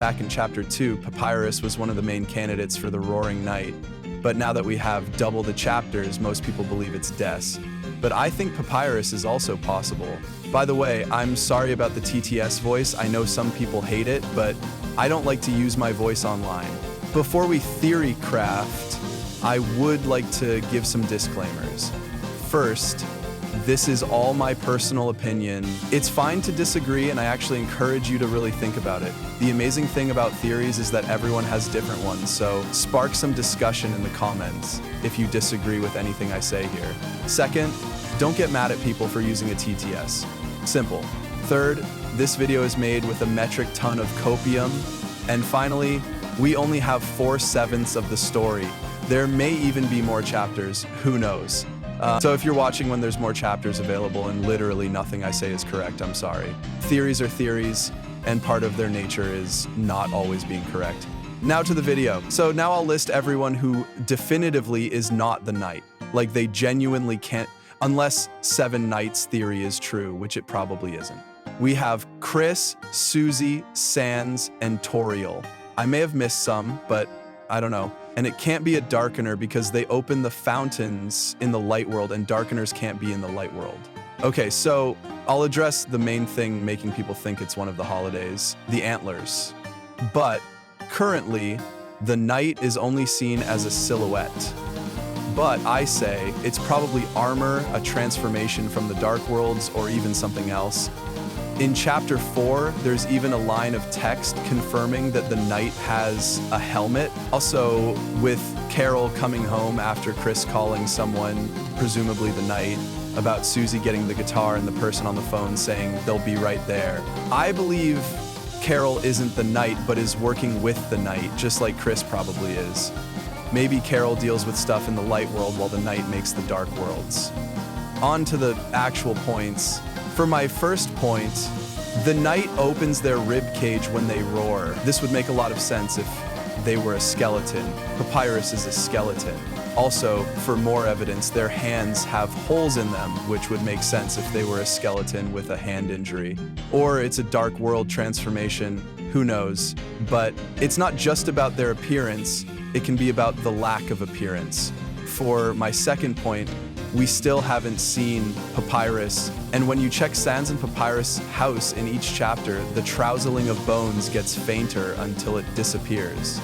Back in Chapter 2, Papyrus was one of the main candidates for the Roaring Night, but now that we have double the chapters, most people believe it's Des. But I think Papyrus is also possible. By the way, I'm sorry about the TTS voice. I know some people hate it, but I don't like to use my voice online. Before we theory craft, I would like to give some disclaimers. First, this is all my personal opinion. It's fine to disagree, and I actually encourage you to really think about it. The amazing thing about theories is that everyone has different ones, so spark some discussion in the comments if you disagree with anything I say here. Second, don't get mad at people for using a TTS. Simple. Third, this video is made with a metric ton of copium. And finally, we only have 4/7 of the story. There may even be more chapters, who knows? So if you're watching when there's more chapters available and literally nothing I say is correct, I'm sorry. Theories are theories, and part of their nature is not always being correct. Now to the video. So now I'll list everyone who definitively is not the knight. Like they genuinely can't, unless 7 knights theory is true, which it probably isn't. We have Chris, Susie, Sans, and Toriel. I may have missed some, but I don't know. And it can't be a Darkener because they open the fountains in the light world and Darkeners can't be in the light world. Okay, so I'll address the main thing making people think it's one of the holidays, the antlers. But currently, the knight is only seen as a silhouette. But I say it's probably armor, a transformation from the Dark Worlds, or even something else. In Chapter 4, there's even a line of text confirming that the knight has a helmet. Also, with Carol coming home after Chris calling someone, presumably the knight, about Susie getting the guitar and the person on the phone saying they'll be right there. I believe Carol isn't the knight, but is working with the knight, just like Chris probably is. Maybe Carol deals with stuff in the light world while the knight makes the dark worlds. On to the actual points. For my first point, the knight opens their rib cage when they roar. This would make a lot of sense if they were a skeleton. Papyrus is a skeleton. Also, for more evidence, their hands have holes in them, which would make sense if they were a skeleton with a hand injury. Or it's a dark world transformation, who knows? But it's not just about their appearance, it can be about the lack of appearance. For my second point, we still haven't seen Papyrus, and when you check Sans and Papyrus' house in each chapter, the trousling of bones gets fainter until it disappears.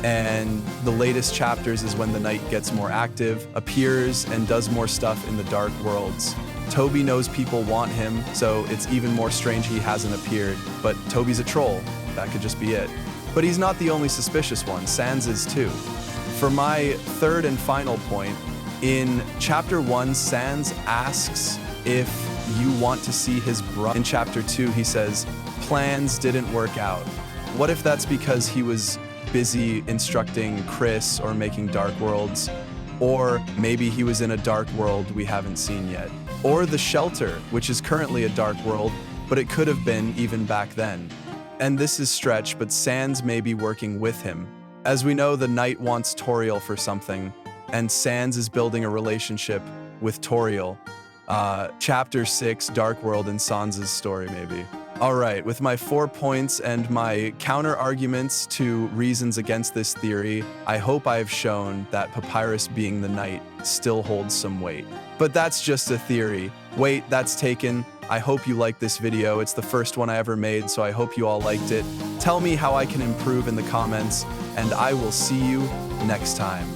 And the latest chapters is when the knight gets more active, appears, and does more stuff in the dark worlds. Toby knows people want him, so it's even more strange he hasn't appeared, but Toby's a troll. That could just be it. But he's not the only suspicious one, Sans is too. For my third and final point, in Chapter 1, Sans asks if you want to see his brother. In Chapter 2, he says, plans didn't work out. What if that's because he was busy instructing Chris or making dark worlds? Or maybe he was in a dark world we haven't seen yet. Or the shelter, which is currently a dark world, but it could have been even back then. And this is stretch, but Sans may be working with him. As we know, the knight wants Toriel for something, and Sans is building a relationship with Toriel. Chapter 6, Dark World and Sans's story, maybe. All right, with my 4 points and my counter-arguments to reasons against this theory, I hope I have shown that Papyrus being the knight still holds some weight. But that's just a theory. Wait, that's taken. I hope you liked this video. It's the first one I ever made, so I hope you all liked it. Tell me how I can improve in the comments, and I will see you next time.